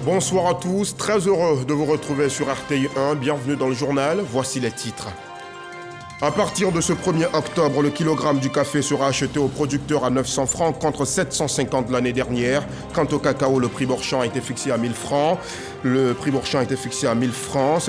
Bonsoir à tous, très heureux de vous retrouver sur RTI 1. Bienvenue dans le journal, voici les titres. À partir de ce 1er octobre, le kilogramme du café sera acheté aux producteurs à 900 francs contre 750 l'année dernière. Quant au cacao, le prix Bourchamp a été fixé à 1000 francs. Ces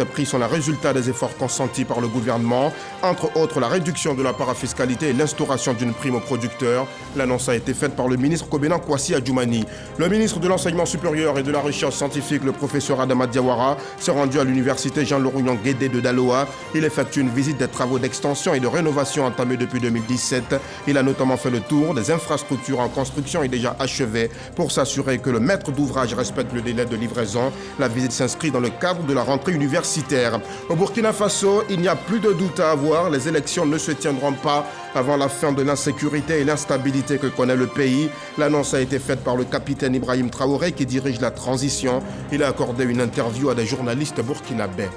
prix sont le résultat des efforts consentis par le gouvernement, entre autres la réduction de la parafiscalité et l'instauration d'une prime aux producteurs. L'annonce a été faite par le ministre Kobena Kwasi Adjoumani. Le ministre de l'Enseignement supérieur et de la Recherche scientifique, le professeur Adama Diawara, s'est rendu à l'université Jean-Laurent Guédé de Daloa. Il effectue une visite des travaux d'extension et de rénovation entamés depuis 2017. Il a notamment fait le tour des infrastructures en construction et déjà achevées pour s'assurer que le maître d'ouvrage respecte le délai de livraison. La visite s'inscrit dans le cadre de la rentrée universitaire. Au Burkina Faso, il n'y a plus de doute à avoir. Les élections ne se tiendront pas avant la fin de l'insécurité et l'instabilité que connaît le pays. L'annonce a été faite par le capitaine Ibrahim Traoré qui dirige la transition. Il a accordé une interview à des journalistes burkinabés.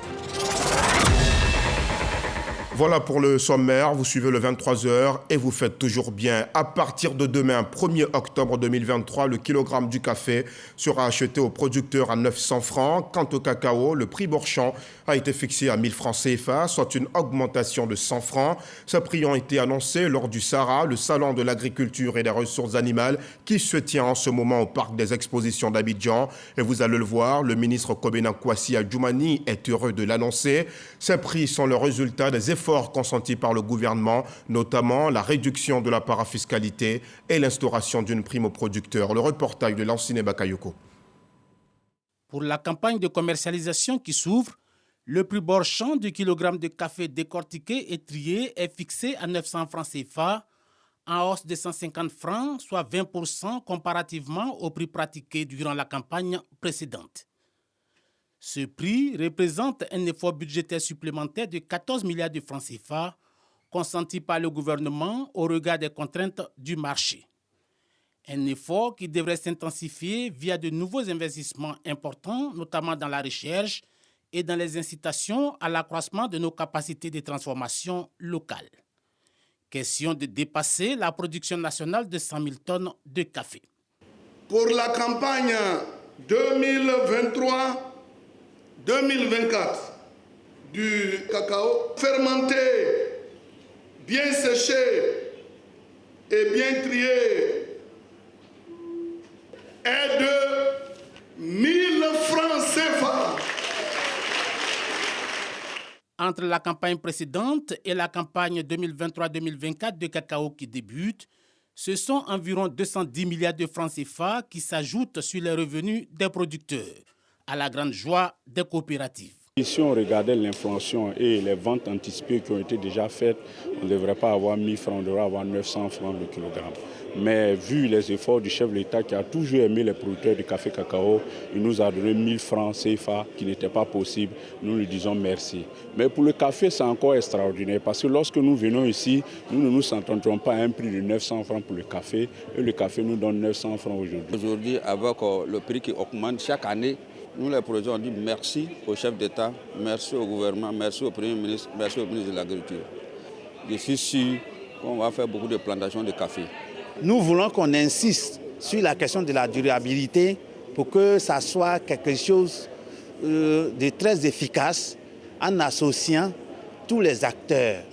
Voilà pour le sommaire, vous suivez le 23h et vous faites toujours bien. À partir de demain, 1er octobre 2023, le kilogramme du café sera acheté aux producteurs à 900 francs. Quant au cacao, le prix Bourchamp a été fixé à 1000 francs CFA, soit une augmentation de 100 francs. Ces prix ont été annoncés lors du SARA, le Salon de l'agriculture et des ressources animales, qui se tient en ce moment au Parc des Expositions d'Abidjan. Et vous allez le voir, le ministre Kobena Kwasi Adjoumani est heureux de l'annoncer. Ces prix sont le résultat des efforts consentis par le gouvernement, notamment la réduction de la parafiscalité et l'instauration d'une prime aux producteurs. Le reportage de Lansine Bakayoko. Pour la campagne de commercialisation qui s'ouvre, le prix Bourchamp du kilogramme de café décortiqué et trié est fixé à 900 francs CFA, en hausse de 150 francs, soit 20% comparativement au prix pratiqué durant la campagne précédente. Ce prix représente un effort budgétaire supplémentaire de 14 milliards de francs CFA consenti par le gouvernement au regard des contraintes du marché. Un effort qui devrait s'intensifier via de nouveaux investissements importants, notamment dans la recherche et dans les incitations à l'accroissement de nos capacités de transformation locales. Question de dépasser la production nationale de 100 000 tonnes de café. Pour la campagne 2023-2024 du cacao, fermenté, bien séché et bien trié, est de 1000 francs CFA. Entre la campagne précédente et la campagne 2023-2024 de cacao qui débute, ce sont environ 210 milliards de francs CFA qui s'ajoutent sur les revenus des producteurs, à la grande joie des coopératives. Si on regardait l'inflation et les ventes anticipées qui ont été déjà faites, on ne devrait pas avoir 1000 francs, on devrait avoir 900 francs le kilogramme. Mais vu les efforts du chef de l'État qui a toujours aimé les producteurs du café cacao, il nous a donné 1000 francs CFA qui n'était pas possible. Nous lui disons merci. Mais pour le café, c'est encore extraordinaire parce que lorsque nous venons ici, nous ne nous entendrons pas à un prix de 900 francs pour le café et le café nous donne 900 francs aujourd'hui. Aujourd'hui, avec le prix qui augmente chaque année, nous les producteurs on dit merci au chef d'État, merci au gouvernement, merci au Premier ministre, merci au ministre de l'Agriculture. Je suis sûr qu'on va faire beaucoup de plantations de café. Nous voulons qu'on insiste sur la question de la durabilité pour que ça soit quelque chose de très efficace en associant tous les acteurs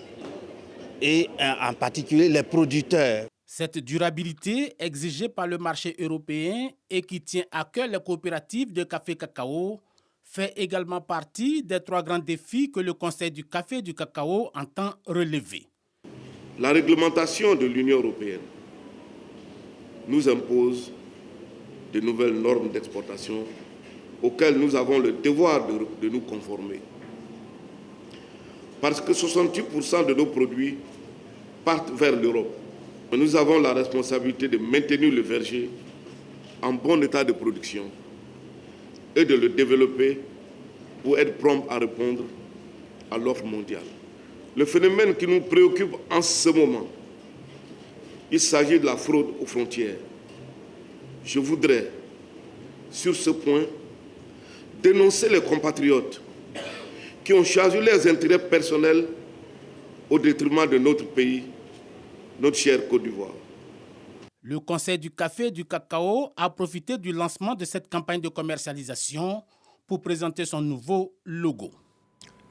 et en particulier les producteurs. Cette durabilité exigée par le marché européen et qui tient à cœur les coopératives de café-cacao fait également partie des 3 grands défis que le Conseil du café et du cacao entend relever. La réglementation de l'Union européenne nous impose de nouvelles normes d'exportation auxquelles nous avons le devoir de nous conformer. Parce que 68% de nos produits partent vers l'Europe. Nous avons la responsabilité de maintenir le verger en bon état de production et de le développer pour être prompt à répondre à l'offre mondiale. Le phénomène qui nous préoccupe en ce moment, il s'agit de la fraude aux frontières. Je voudrais, sur ce point, dénoncer les compatriotes qui ont choisi leurs intérêts personnels au détriment de notre pays, notre chère Côte d'Ivoire. Le Conseil du café et du cacao a profité du lancement de cette campagne de commercialisation pour présenter son nouveau logo.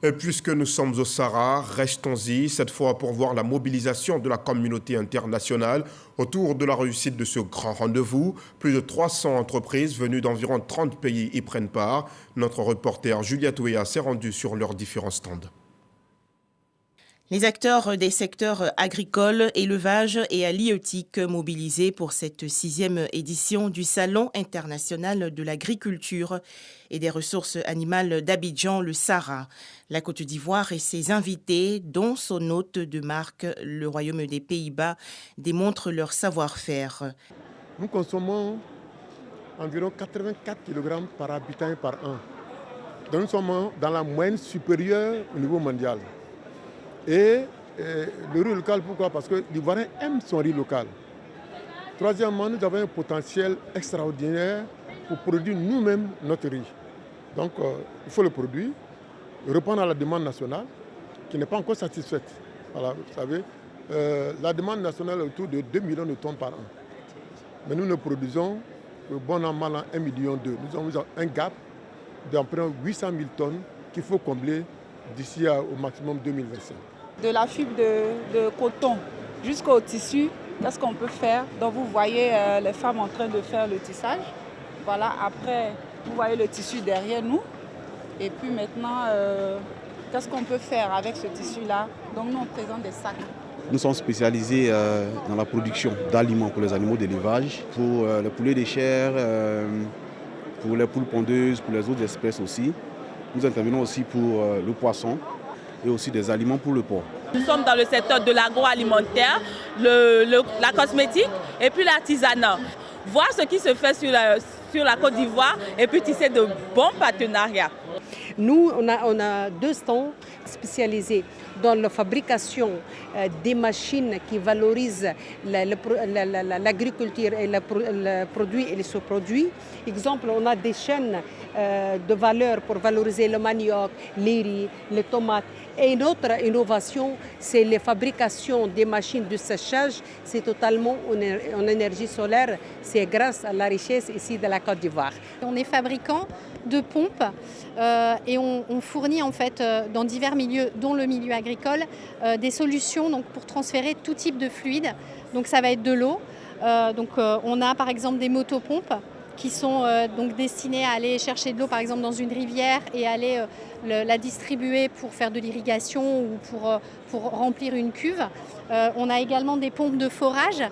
Et puisque nous sommes au Sahara, restons-y, cette fois pour voir la mobilisation de la communauté internationale autour de la réussite de ce grand rendez-vous. Plus de 300 entreprises venues d'environ 30 pays y prennent part. Notre reporter Juliette Ouéa s'est rendue sur leurs différents stands. Les acteurs des secteurs agricoles, élevage et halieutique mobilisés pour cette 6e édition du Salon international de l'agriculture et des ressources animales d'Abidjan, le Sahara. La Côte d'Ivoire et ses invités, dont son hôte de marque, le Royaume des Pays-Bas, démontrent leur savoir-faire. Nous consommons environ 84 kg par habitant et par an. Donc nous sommes dans la moyenne supérieure au niveau mondial. Et le riz local, pourquoi? Parce que l'Ivoirien aime son riz local. Troisièmement, nous avons un potentiel extraordinaire pour produire nous-mêmes notre riz. Donc il faut le produire, répondre à la demande nationale qui n'est pas encore satisfaite. Voilà, vous savez, la demande nationale est autour de 2 millions de tonnes par an. Mais nous ne produisons, bon an, mal an, 1,2 million. Nous avons un gap d'environ 800 000 tonnes qu'il faut combler d'ici au maximum 2025. De la fibre de coton jusqu'au tissu, qu'est-ce qu'on peut faire? Donc vous voyez les femmes en train de faire le tissage. Voilà, après, vous voyez le tissu derrière nous. Et puis maintenant, qu'est-ce qu'on peut faire avec ce tissu-là? Donc nous, on présente des sacs. Nous sommes spécialisés dans la production d'aliments pour les animaux d'élevage, pour les poulets de chair, pour les poules pondeuses, pour les autres espèces aussi. Nous intervenons aussi pour le poisson et aussi des aliments pour le porc. Nous sommes dans le secteur de l'agroalimentaire, la cosmétique et puis l'artisanat. Voir ce qui se fait sur la Côte d'Ivoire et puis tisser de bons partenariats. Nous, on a 2 stands spécialisés dans la fabrication des machines qui valorisent l'agriculture et le produit et les sous-produits. Exemple, on a des chaînes de valeur pour valoriser le manioc, les riz, les tomates. Et une autre innovation, c'est la fabrication des machines de séchage. C'est totalement en énergie solaire. C'est grâce à la richesse ici de la Côte d'Ivoire. On est fabricant de pompes et on fournit en fait dans divers milieux, dont le milieu agricole, des solutions donc, pour transférer tout type de fluide. Donc ça va être de l'eau. On a par exemple des motopompes qui sont donc destinées à aller chercher de l'eau par exemple dans une rivière et aller la distribuer pour faire de l'irrigation ou pour remplir une cuve. On a également des pompes de forage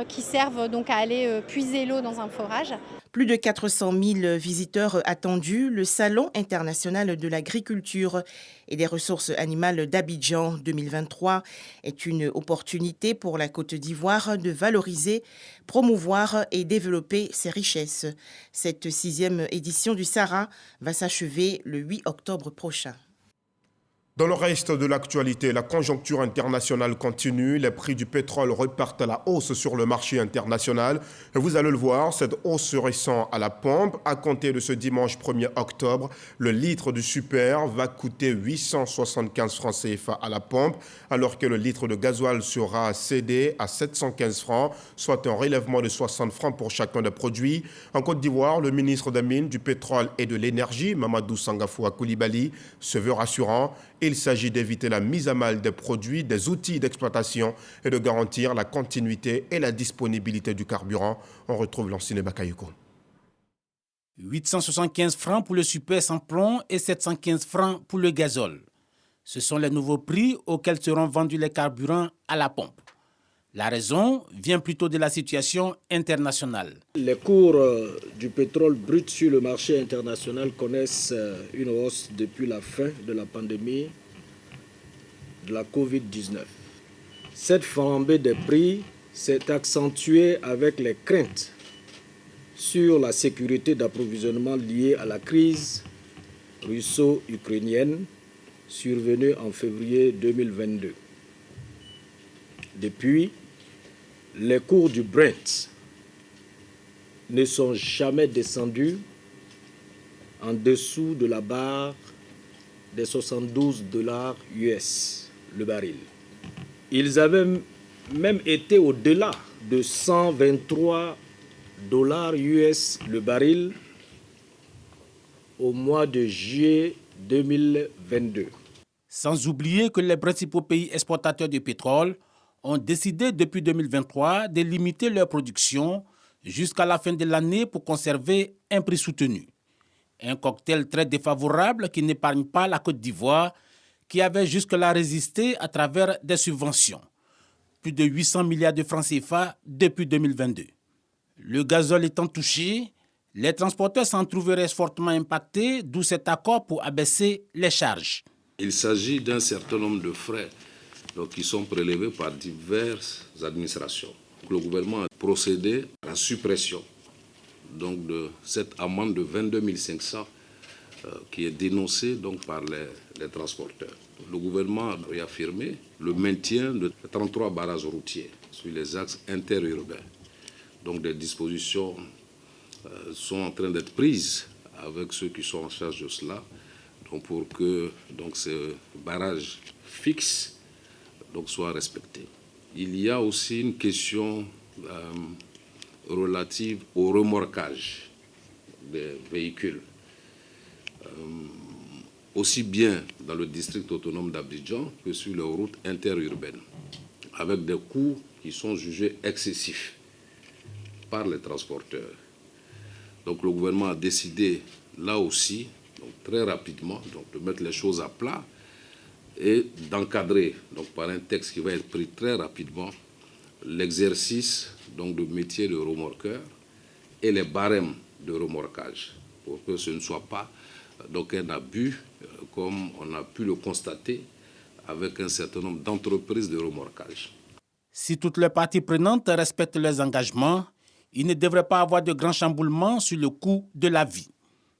qui servent donc à aller puiser l'eau dans un forage. Plus de 400 000 visiteurs attendus, le Salon international de l'agriculture et des ressources animales d'Abidjan 2023 est une opportunité pour la Côte d'Ivoire de valoriser, promouvoir et développer ses richesses. Cette 6e édition du Sahara va s'achever le 8 octobre prochain. Dans le reste de l'actualité, la conjoncture internationale continue. Les prix du pétrole repartent à la hausse sur le marché international. Et vous allez le voir, cette hausse se ressent à la pompe. À compter de ce dimanche 1er octobre, le litre du super va coûter 875 francs CFA à la pompe, alors que le litre de gasoil sera cédé à 715 francs, soit un relèvement de 60 francs pour chacun des produits. En Côte d'Ivoire, le ministre des Mines, du Pétrole et de l'Énergie, Mamadou Sangafoua Koulibaly, se veut rassurant. Il s'agit d'éviter la mise à mal des produits, des outils d'exploitation et de garantir la continuité et la disponibilité du carburant. On retrouve Lanciné Bakayoko. 875 francs pour le super sans plomb et 715 francs pour le gazole. Ce sont les nouveaux prix auxquels seront vendus les carburants à la pompe. La raison vient plutôt de la situation internationale. Les cours du pétrole brut sur le marché international connaissent une hausse depuis la fin de la pandémie de la Covid-19. Cette flambée des prix s'est accentuée avec les craintes sur la sécurité d'approvisionnement liée à la crise russo-ukrainienne survenue en février 2022. Depuis, les cours du Brent ne sont jamais descendus en dessous de la barre des $72 US le baril. Ils avaient même été au-delà de 123 $ US le baril au mois de juillet 2022. Sans oublier que les principaux pays exportateurs de pétrole ont décidé depuis 2023 de limiter leur production jusqu'à la fin de l'année pour conserver un prix soutenu. Un cocktail très défavorable qui n'épargne pas la Côte d'Ivoire, qui avait jusque-là résisté à travers des subventions. Plus de 800 milliards de francs CFA depuis 2022. Le gazole étant touché, les transporteurs s'en trouveraient fortement impactés, d'où cet accord pour abaisser les charges. Il s'agit d'un certain nombre de frais qui sont prélevés par diverses administrations. Le gouvernement a procédé à la suppression de cette amende de 22 500 qui est dénoncée par les transporteurs. Le gouvernement a réaffirmé le maintien de 33 barrages routiers sur les axes interurbains. Donc des dispositions sont en train d'être prises avec ceux qui sont en charge de cela pour que ces barrages fixes soient respectés. Il y a aussi une question relative au remorquage des véhicules, aussi bien dans le district autonome d'Abidjan que sur les routes interurbaines, avec des coûts qui sont jugés excessifs par les transporteurs. Donc le gouvernement a décidé là aussi, très rapidement, de mettre les choses à plat et d'encadrer, par un texte qui va être pris très rapidement, l'exercice de métier de remorqueur et les barèmes de remorquage, pour que ce ne soit pas un abus, comme on a pu le constater avec un certain nombre d'entreprises de remorquage. Si toutes les parties prenantes respectent leurs engagements, il ne devrait pas avoir de grands chamboulements sur le coût de la vie.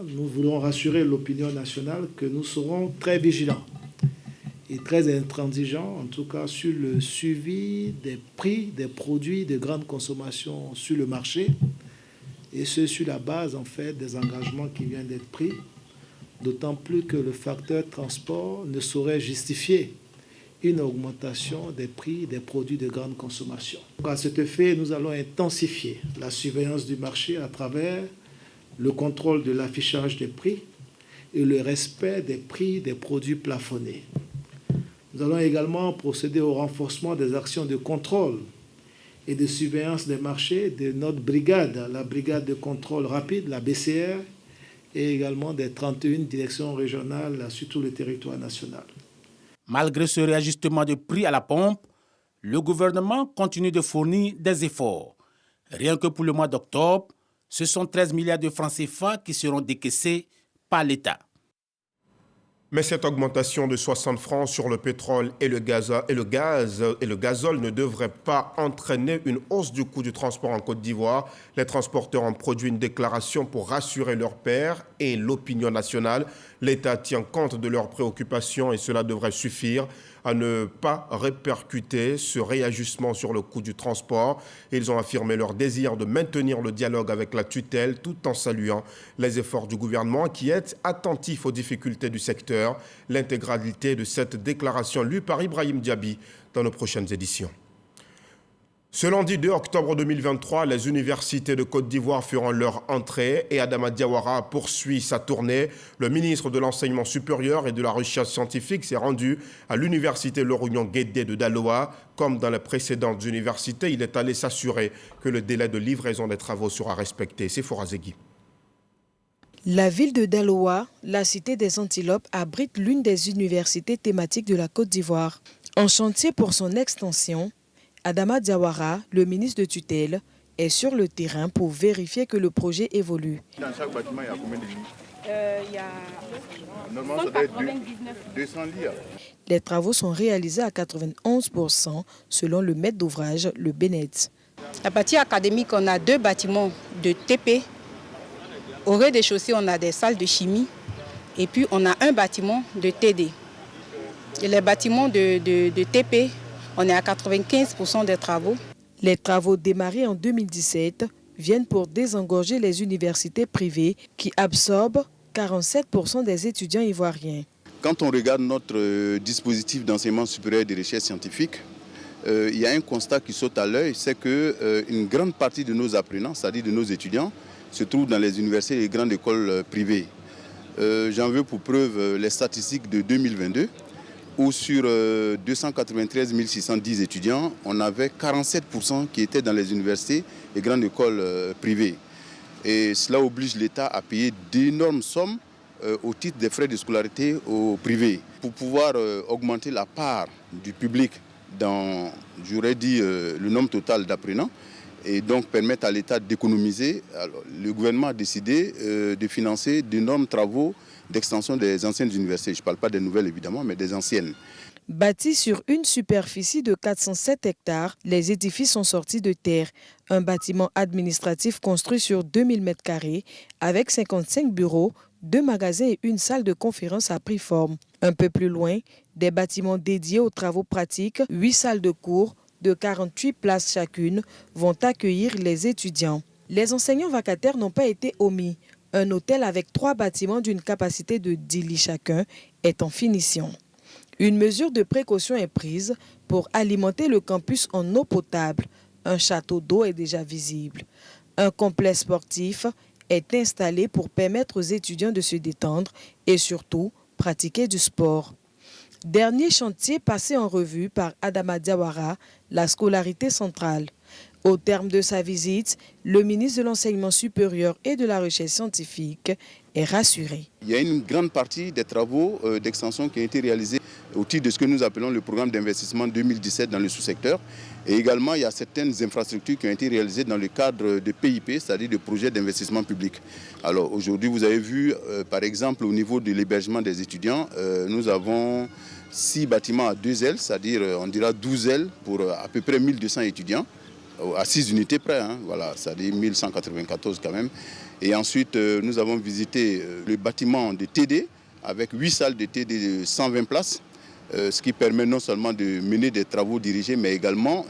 Nous voulons rassurer l'opinion nationale que nous serons très vigilants et très intransigeants, en tout cas sur le suivi des prix des produits de grande consommation sur le marché, et ce sur la base des engagements qui viennent d'être pris, d'autant plus que le facteur transport ne saurait justifier une augmentation des prix des produits de grande consommation. À cet effet, nous allons intensifier la surveillance du marché à travers le contrôle de l'affichage des prix et le respect des prix des produits plafonnés. Nous allons également procéder au renforcement des actions de contrôle et de surveillance des marchés de notre brigade, la brigade de contrôle rapide, la BCR, et également des 31 directions régionales sur tout le territoire national. Malgré ce réajustement de prix à la pompe, le gouvernement continue de fournir des efforts. Rien que pour le mois d'octobre, ce sont 13 milliards de francs CFA qui seront décaissés par l'État. Mais cette augmentation de 60 francs sur le pétrole et le gazole ne devrait pas entraîner une hausse du coût du transport en Côte d'Ivoire. Les transporteurs ont produit une déclaration pour rassurer leurs pairs et l'opinion nationale. L'État tient compte de leurs préoccupations et cela devrait suffire à ne pas répercuter ce réajustement sur le coût du transport. Ils ont affirmé leur désir de maintenir le dialogue avec la tutelle tout en saluant les efforts du gouvernement qui est attentif aux difficultés du secteur. L'intégralité de cette déclaration lue par Ibrahim Diaby dans nos prochaines éditions. Ce lundi 2 octobre 2023, les universités de Côte d'Ivoire feront leur entrée et Adama Diawara poursuit sa tournée. Le ministre de l'Enseignement supérieur et de la Recherche scientifique s'est rendu à l'université Lorugnon Guédé de Daloa. Comme dans les précédentes universités, il est allé s'assurer que le délai de livraison des travaux sera respecté. C'est Forazegui. La ville de Daloa, la cité des Antilopes, abrite l'une des universités thématiques de la Côte d'Ivoire. En chantier pour son extension, Adama Diawara, le ministre de tutelle, est sur le terrain pour vérifier que le projet évolue. Dans chaque bâtiment, il y a combien de lits? Il y a normalement, ça doit être 200 lits. Les travaux sont réalisés à 91% selon le maître d'ouvrage, le Bennett. La partie académique, on a 2 bâtiments de TP. Au rez-de-chaussée, on a des salles de chimie. Et puis, on a un bâtiment de TD. Et les bâtiments de TP, on est à 95% des travaux. Les travaux démarrés en 2017 viennent pour désengorger les universités privées qui absorbent 47% des étudiants ivoiriens. Quand on regarde notre dispositif d'enseignement supérieur et de recherche scientifique, il y a un constat qui saute à l'œil, c'est qu'une grande partie de nos apprenants, c'est-à-dire de nos étudiants, se trouvent dans les universités et les grandes écoles privées. J'en veux pour preuve les statistiques de 2022, où sur 293 610 étudiants, on avait 47% qui étaient dans les universités et grandes écoles privées. Et cela oblige l'État à payer d'énormes sommes au titre des frais de scolarité au privé. Pour pouvoir augmenter la part du public dans, j'aurais dit, le nombre total d'apprenants, et donc permettre à l'État d'économiser, le gouvernement a décidé de financer d'énormes travaux d'extension des anciennes universités. Je ne parle pas des nouvelles évidemment, mais des anciennes. Bâtis sur une superficie de 407 hectares, les édifices sont sortis de terre. Un bâtiment administratif construit sur 2000 m² avec 55 bureaux, 2 magasins et une salle de conférence a pris forme. Un peu plus loin, des bâtiments dédiés aux travaux pratiques, 8 salles de cours, de 48 places chacune, vont accueillir les étudiants. Les enseignants vacataires n'ont pas été omis. Un hôtel avec 3 bâtiments d'une capacité de 10 lits chacun est en finition. Une mesure de précaution est prise pour alimenter le campus en eau potable. Un château d'eau est déjà visible. Un complexe sportif est installé pour permettre aux étudiants de se détendre et surtout pratiquer du sport. Dernier chantier passé en revue par Adama Diawara, la scolarité centrale. Au terme de sa visite, le ministre de l'Enseignement supérieur et de la Recherche scientifique est rassuré. Il y a une grande partie des travaux d'extension qui ont été réalisés au titre de ce que nous appelons le programme d'investissement 2017 dans le sous-secteur. Et également, il y a certaines infrastructures qui ont été réalisées dans le cadre de PIP, c'est-à-dire de projets d'investissement public. Alors aujourd'hui, vous avez vu, par exemple, au niveau de l'hébergement des étudiants, nous avons 6 bâtiments à 2 ailes, c'est-à-dire on dira 12 ailes pour à peu près 1200 étudiants, à 6 unités près, hein, voilà, c'est-à-dire 1194 quand même. Et ensuite, nous avons visité le bâtiment de TD avec 8 salles de TD de 120 places. Ce qui permet non seulement de mener des travaux dirigés, mais également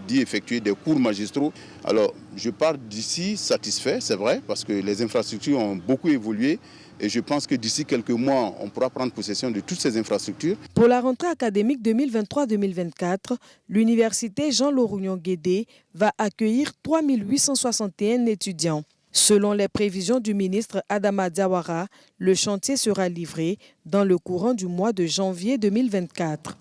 d'y effectuer des cours magistraux. Alors, je pars d'ici satisfait, c'est vrai, parce que les infrastructures ont beaucoup évolué. Et je pense que d'ici quelques mois, on pourra prendre possession de toutes ces infrastructures. Pour la rentrée académique 2023-2024, l'université Jean-Laurent-Guédé va accueillir 3 861 étudiants. Selon les prévisions du ministre Adama Diawara, le chantier sera livré dans le courant du mois de janvier 2024.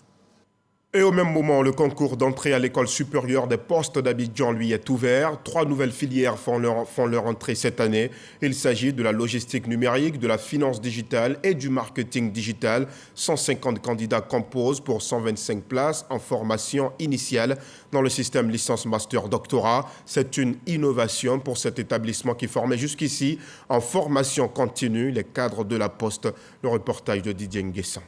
Et au même moment, le concours d'entrée à l'école supérieure des postes d'Abidjan, lui, est ouvert. 3 nouvelles filières font leur entrée cette année. Il s'agit de la logistique numérique, de la finance digitale et du marketing digital. 150 candidats composent pour 125 places en formation initiale dans le système licence master doctorat. C'est une innovation pour cet établissement qui formait jusqu'ici en formation continue les cadres de la Poste. Le reportage de Didier Nguessan.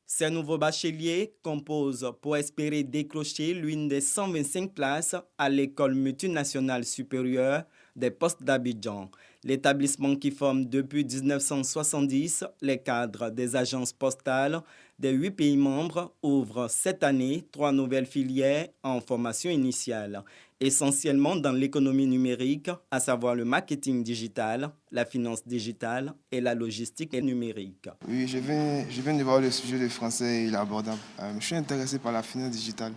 Ces nouveaux bacheliers composent pour espérer décrocher l'une des 125 places à l'école multinationale supérieure des postes d'Abidjan. L'établissement qui forme depuis 1970 les cadres des agences postales des 8 pays membres ouvre cette année 3 nouvelles filières en formation initiale, essentiellement dans l'économie numérique, à savoir le marketing digital, la finance digitale et la logistique numérique. Oui, je viens de voir le sujet de français, il est abordable. Je suis intéressé par la finance digitale.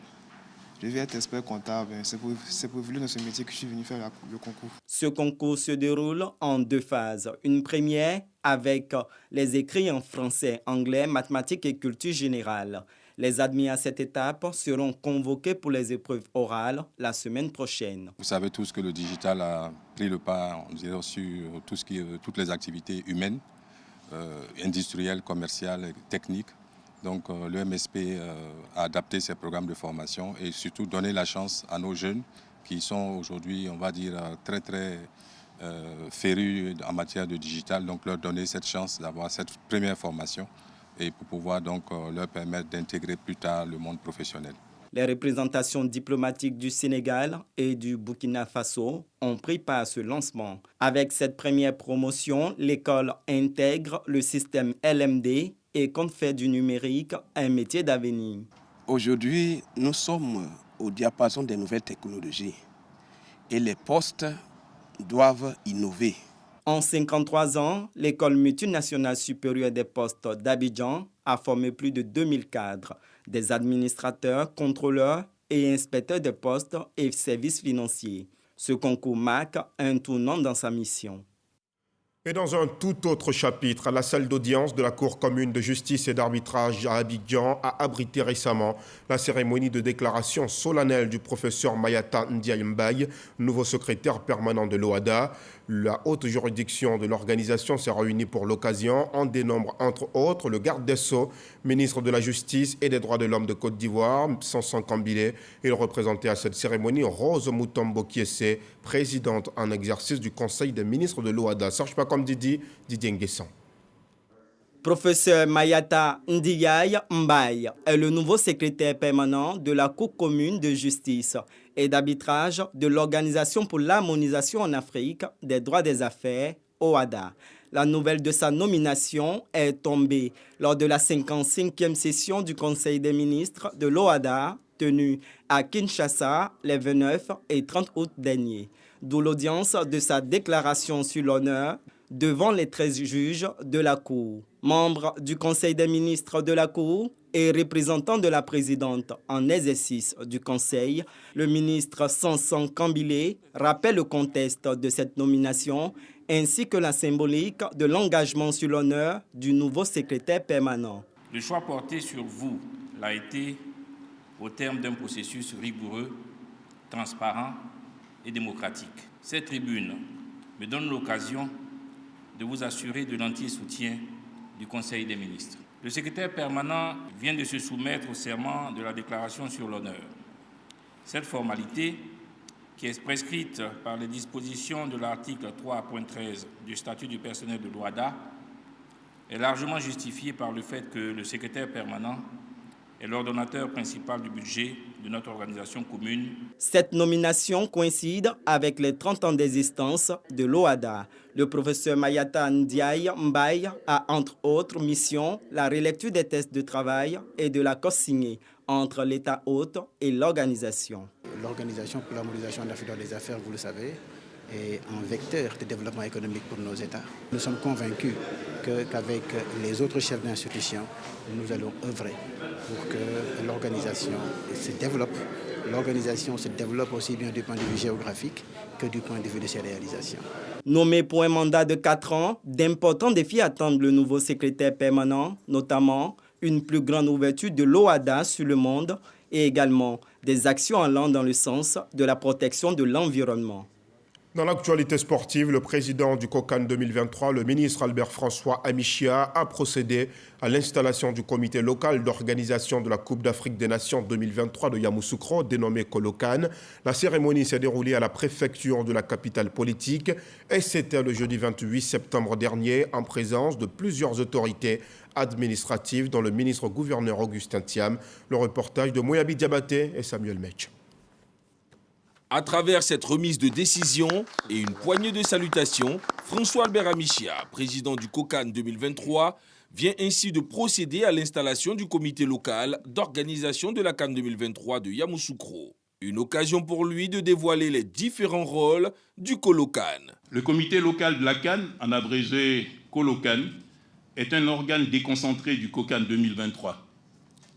Je vais être expert comptable. C'est pour évoluer dans ce métier que je suis venu faire le concours. Ce concours se déroule en 2 phases. Une première avec les écrits en français, anglais, mathématiques et culture générale. Les admis à cette étape seront convoqués pour les épreuves orales la semaine prochaine. Vous savez tous que le digital a pris le pas, on dirait, sur toutes les activités humaines, industrielles, commerciales, techniques. Donc le MSP a adapté ses programmes de formation et surtout donné la chance à nos jeunes qui sont aujourd'hui, on va dire, très férus en matière de digital. Donc leur donner cette chance d'avoir cette première formation et pour pouvoir donc leur permettre d'intégrer plus tard le monde professionnel. Les représentations diplomatiques du Sénégal et du Burkina Faso ont pris part à ce lancement. Avec cette première promotion, l'école intègre le système LMD et compte faire du numérique un métier d'avenir. Aujourd'hui, nous sommes au diapason des nouvelles technologies et les postes doivent innover. En 53 ans, l'école multinationale supérieure des postes d'Abidjan a formé plus de 2000 cadres. des administrateurs, contrôleurs et inspecteurs de postes et services financiers. Ce concours marque un tournant dans sa mission. Et dans un tout autre chapitre, la salle d'audience de la Cour commune de justice et d'arbitrage à Abidjan a abrité récemment la cérémonie de déclaration solennelle du professeur Mayata Ndiaye Mbaye, nouveau secrétaire permanent de l'OHADA. La haute juridiction de l'organisation s'est réunie pour l'occasion. On dénombre entre autres le garde des Sceaux, ministre de la Justice et des Droits de l'Homme de Côte d'Ivoire, Sanson Kambilé. Il représentait à cette cérémonie Rose Mutombo Kiese, présidente en exercice du Conseil des ministres de l'OHADA. Serge Pacom Didier Nguessan. Professeur Mayata Ndiaye Mbaye est le nouveau secrétaire permanent de la Cour commune de justice et d'arbitrage de l'Organisation pour l'harmonisation en Afrique des droits des affaires, OHADA. La nouvelle de sa nomination est tombée lors de la 55e session du Conseil des ministres de l'OHADA tenue à Kinshasa les 29 et 30 août dernier, d'où l'audience de sa déclaration sur l'honneur devant les 13 juges de la Cour. Membre du Conseil des ministres de la Cour et représentant de la présidente en exercice du Conseil, le ministre Sanson Kambilé rappelle le contexte de cette nomination ainsi que la symbolique de l'engagement sur l'honneur du nouveau secrétaire permanent. Le choix porté sur vous l'a été au terme d'un processus rigoureux, transparent et démocratique. Cette tribune me donne l'occasion de vous assurer de l'entier soutien du Conseil des ministres. Le secrétaire permanent vient de se soumettre au serment de la déclaration sur l'honneur. Cette formalité, qui est prescrite par les dispositions de l'article 3.13 du statut du personnel de l'OHADA, est largement justifiée par le fait que le secrétaire permanent est l'ordonnateur principal du budget de notre organisation commune. Cette nomination coïncide avec les 30 ans d'existence de l'OHADA. Le professeur Mayata Ndiaye Mbaye a entre autres missions la relecture des tests de travail et de l'accord signé entre l'État hôte et l'organisation. L'Organisation pour l'harmonisation en Afrique des affaires, vous le savez, est un vecteur de développement économique pour nos États. Nous sommes convaincus qu'avec les autres chefs d'institution, nous allons œuvrer pour que l'organisation se développe. L'organisation se développe aussi bien du point de vue géographique que du point de vue de ses réalisations. Nommé pour un mandat de 4 ans, d'importants défis attendent le nouveau secrétaire permanent, notamment une plus grande ouverture de l'OHADA sur le monde et également des actions allant dans le sens de la protection de l'environnement. Dans l'actualité sportive, le président du COCAN 2023, le ministre Albert François Amichia, a procédé à l'installation du comité local d'organisation de la Coupe d'Afrique des Nations 2023 de Yamoussoukro, dénommé Colocan. La cérémonie s'est déroulée à la préfecture de la capitale politique et c'était le jeudi 28 septembre dernier en présence de plusieurs autorités administratives, dont le ministre-gouverneur Augustin Thiam. Le reportage de Moyabi Diabaté et Samuel Metch. À travers cette remise de décision et une poignée de salutations, François-Albert Amichia, président du COCAN 2023, vient ainsi de procéder à l'installation du comité local d'organisation de la CAN 2023 de Yamoussoukro. Une occasion pour lui de dévoiler les différents rôles du Colocan. Le comité local de la CAN, en abrégé Colocan, est un organe déconcentré du COCAN 2023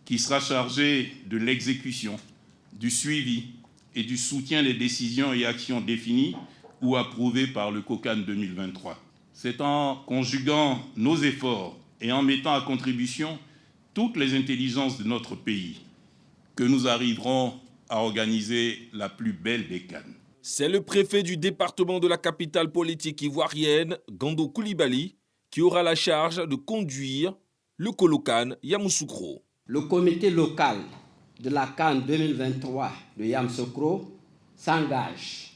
qui sera chargé de l'exécution, du suivi et du soutien des décisions et actions définies ou approuvées par le COCAN 2023. C'est en conjuguant nos efforts et en mettant à contribution toutes les intelligences de notre pays que nous arriverons à organiser la plus belle des CAN. C'est le préfet du département de la capitale politique ivoirienne, Gando Koulibaly, qui aura la charge de conduire le Colocan Yamoussoukro. Le comité local de la CAN 2023 de Yamoussoukro s'engage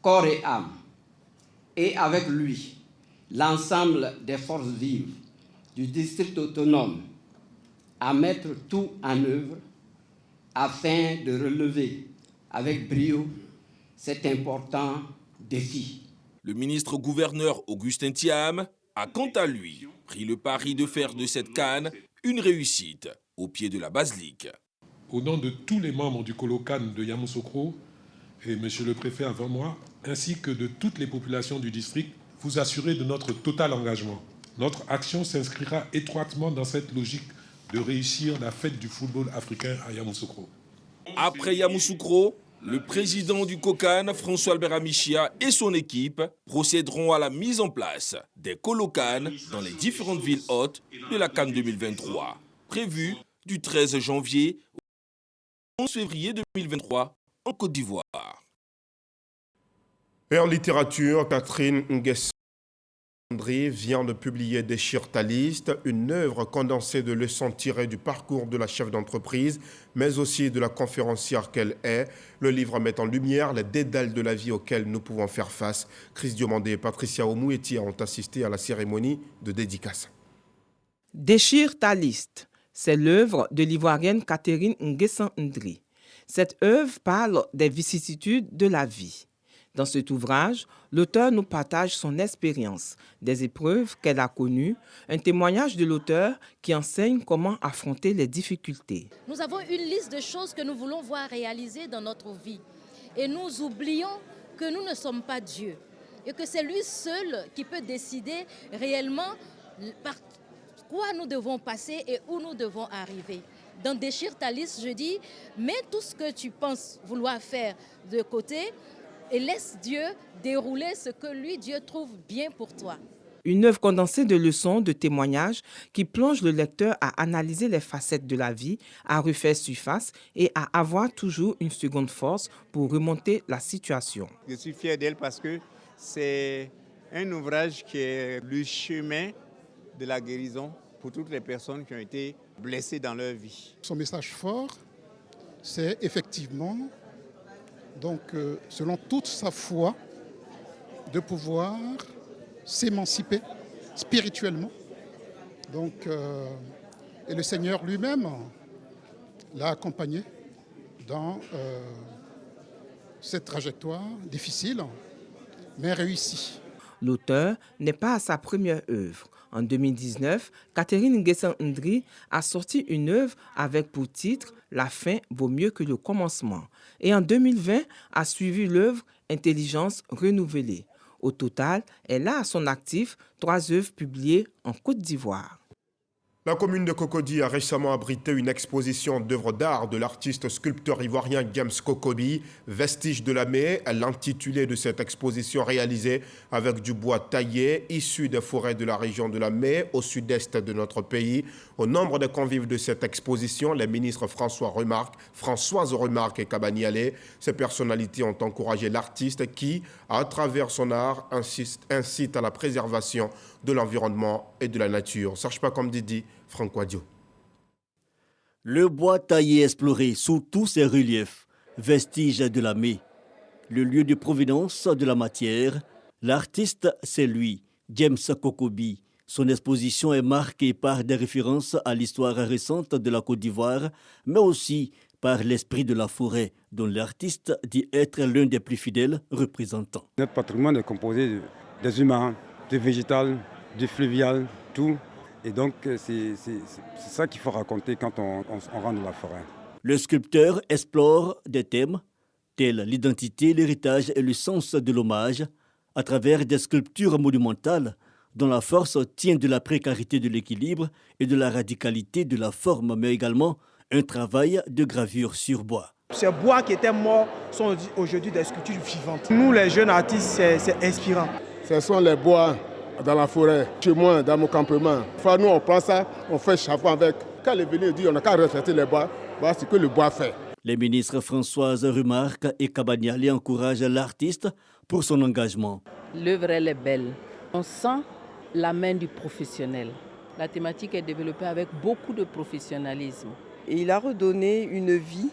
corps et âme, et avec lui l'ensemble des forces vives du district autonome à mettre tout en œuvre afin de relever avec brio cet important défi. Le ministre-gouverneur Augustin Thiam a quant à lui pris le pari de faire de cette CAN une réussite au pied de la basilique. Au nom de tous les membres du Colocan de Yamoussoukro et monsieur le préfet avant moi, ainsi que de toutes les populations du district, vous assurez de notre total engagement. Notre action s'inscrira étroitement dans cette logique de réussir la fête du football africain à Yamoussoukro. Après Yamoussoukro, le président du COCAN, François-Albert Amichia, et son équipe procéderont à la mise en place des colocanes dans les différentes villes hôtes de la CAN 2023, prévue du 13 janvier au 11 février 2023 en Côte d'Ivoire. Et en littérature, Catherine Nguessan vient de publier Déchire ta liste, une œuvre condensée de leçons tirées du parcours de la chef d'entreprise, mais aussi de la conférencière qu'elle est. Le livre met en lumière les dédales de la vie auxquels nous pouvons faire face. Chris Diomandé et Patricia Omouetia ont assisté à la cérémonie de dédicace. Déchire ta liste, c'est l'œuvre de l'Ivoirienne Catherine Nguessan. Cette œuvre parle des vicissitudes de la vie. Dans cet ouvrage, l'auteur nous partage son expérience, des épreuves qu'elle a connues, un témoignage de l'auteur qui enseigne comment affronter les difficultés. Nous avons une liste de choses que nous voulons voir réalisées dans notre vie. Et nous oublions que nous ne sommes pas Dieu et que c'est lui seul qui peut décider réellement par quoi nous devons passer et où nous devons arriver. Dans Déchire ta liste, je dis, mets tout ce que tu penses vouloir faire de côté et laisse Dieu dérouler ce que lui, Dieu, trouve bien pour toi. Une œuvre condensée de leçons, de témoignages qui plonge le lecteur à analyser les facettes de la vie, à refaire surface et à avoir toujours une seconde force pour remonter la situation. Je suis fier d'elle parce que c'est un ouvrage qui est le chemin de la guérison pour toutes les personnes qui ont été blessées dans leur vie. Son message fort, c'est effectivement, donc, selon toute sa foi, de pouvoir s'émanciper spirituellement. Donc, et le Seigneur lui-même l'a accompagné dans cette trajectoire difficile, mais réussie. L'auteur n'est pas à sa première œuvre. En 2019, Catherine Nguessan a sorti une œuvre avec pour titre « La fin vaut mieux que le commencement ». Et en 2020, a suivi l'œuvre « Intelligence renouvelée ». Au total, elle a à son actif 3 œuvres publiées en Côte d'Ivoire. La commune de Cocody a récemment abrité une exposition d'œuvres d'art de l'artiste sculpteur ivoirien James Kokobi, Vestiges de la Mai. L'intitulé de cette exposition réalisée avec du bois taillé, issu des forêts de la région de la Mai, au sud-est de notre pays. Au nombre des convives de cette exposition, les ministres Françoise Remarque et Kabaniale. Ces personnalités ont encouragé l'artiste qui, à travers son art, incite à la préservation de l'environnement et de la nature. Serge Pacom Didi, Franck Wadio. Le bois taillé exploré sous tous ses reliefs, vestiges de la Mai. Le lieu de provenance de la matière, l'artiste, c'est lui, James Kokobi. Son exposition est marquée par des références à l'histoire récente de la Côte d'Ivoire, mais aussi par l'esprit de la forêt, dont l'artiste dit être l'un des plus fidèles représentants. Notre patrimoine est composé des humains, du végétal, du fluvial, tout. Et donc, c'est ça qu'il faut raconter quand on rentre dans la forêt. Le sculpteur explore des thèmes tels l'identité, l'héritage et le sens de l'hommage à travers des sculptures monumentales dont la force tient de la précarité de l'équilibre et de la radicalité de la forme, mais également un travail de gravure sur bois. Ces bois qui étaient morts sont aujourd'hui des sculptures vivantes. Nous, les jeunes artistes, c'est inspirant. Ce sont les bois dans la forêt, chez moi, dans mon campement. Enfin, nous, on prend ça, on fait chapeau avec. Quand les venus disent on n'a qu'à respecter les bois, voilà ce que le bois fait. Les ministres Françoise Remarque et Kabaniale encouragent l'artiste pour son engagement. L'œuvre, elle est belle. On sent la main du professionnel. La thématique est développée avec beaucoup de professionnalisme. Et il a redonné une vie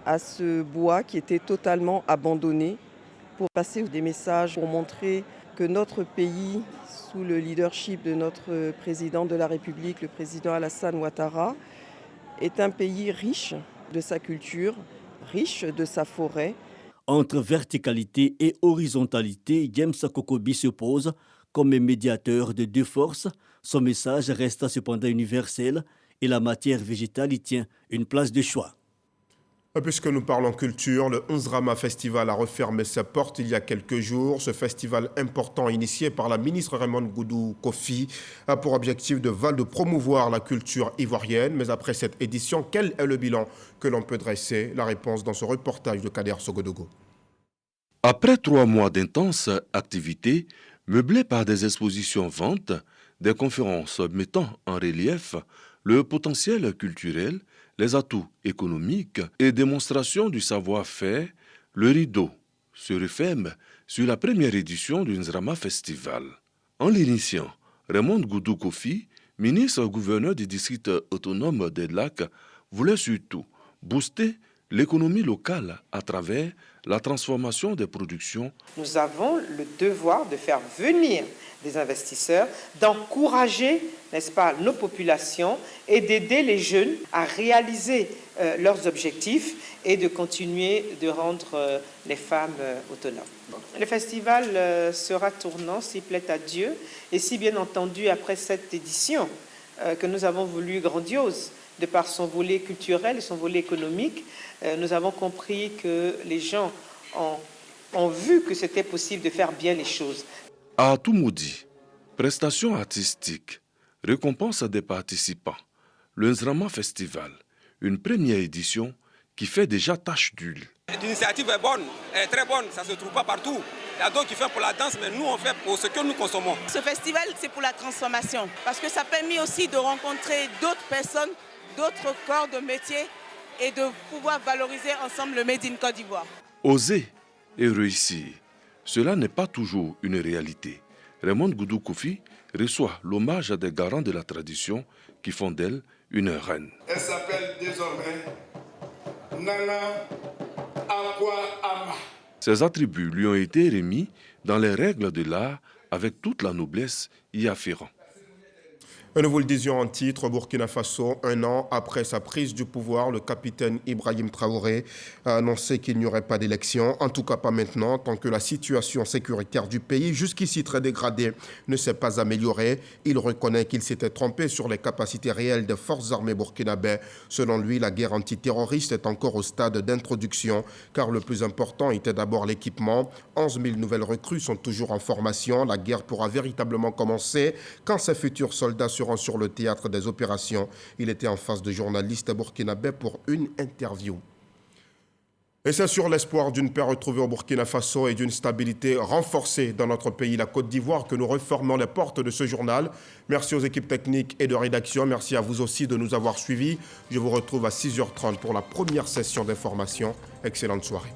à ce bois qui était totalement abandonné pour passer des messages, pour montrer que notre pays, sous le leadership de notre président de la République, le président Alassane Ouattara, est un pays riche de sa culture, riche de sa forêt. Entre verticalité et horizontalité, James Kokobi se pose comme médiateur de 2 forces. Son message reste cependant universel et la matière végétale y tient une place de choix. Puisque nous parlons culture, le Nzrama Festival a refermé ses portes il y a quelques jours. Ce festival important initié par la ministre Raymond Goudou Kofi a pour objectif de promouvoir la culture ivoirienne. Mais après cette édition, quel est le bilan que l'on peut dresser? La réponse dans ce reportage de Kader Sogodogo. Après 3 mois d'intenses activités, meublées par des expositions-ventes, des conférences mettant en relief le potentiel culturel, les atouts économiques et démonstrations du savoir-faire, le rideau se referme sur la première édition du Nzrama Festival. En l'initiant, Raymond Goudou Kofi, ministre-gouverneur du district autonome des Lacs, voulait surtout booster l'économie locale à travers la transformation des productions. Nous avons le devoir de faire venir des investisseurs, d'encourager, n'est-ce pas, nos populations et d'aider les jeunes à réaliser leurs objectifs et de continuer de rendre les femmes autonomes. Le festival sera tournant, s'il plaît à Dieu, et si bien entendu, après cette édition que nous avons voulu grandiose, de par son volet culturel et son volet économique, nous avons compris que les gens ont vu que c'était possible de faire bien les choses. À Toumoudi, prestations artistiques, récompense des participants, le Nzrama Festival, une première édition qui fait déjà tache d'huile. L'initiative est bonne, elle est très bonne, ça ne se trouve pas partout. Il y a d'autres qui font pour la danse, mais nous on fait pour ce que nous consommons. Ce festival, c'est pour la transformation, parce que ça a permis aussi de rencontrer d'autres personnes, d'autres corps de métier et de pouvoir valoriser ensemble le Made in Côte d'Ivoire. Oser et réussir, cela n'est pas toujours une réalité. Raymond Goudou Kofi reçoit l'hommage à des garants de la tradition qui font d'elle une reine. Elle s'appelle désormais Nana Akwa Ama. Ses attributs lui ont été remis dans les règles de l'art avec toute la noblesse y afférente. Nous vous le disions en titre, Burkina Faso, 1 an après sa prise du pouvoir, le capitaine Ibrahim Traoré a annoncé qu'il n'y aurait pas d'élection, en tout cas pas maintenant, tant que la situation sécuritaire du pays, jusqu'ici très dégradée, ne s'est pas améliorée. Il reconnaît qu'il s'était trompé sur les capacités réelles des forces armées burkinabè. Selon lui, la guerre antiterroriste est encore au stade d'introduction, car le plus important était d'abord l'équipement. 11 000 nouvelles recrues sont toujours en formation. La guerre pourra véritablement commencer quand ces futurs soldats seront sur le théâtre des opérations. Il était en face de journalistes burkinabè pour une interview. Et c'est sur l'espoir d'une paix retrouvée au Burkina Faso et d'une stabilité renforcée dans notre pays, la Côte d'Ivoire, que nous refermons les portes de ce journal. Merci aux équipes techniques et de rédaction. Merci à vous aussi de nous avoir suivis. Je vous retrouve à 6h30 pour la première session d'information. Excellente soirée.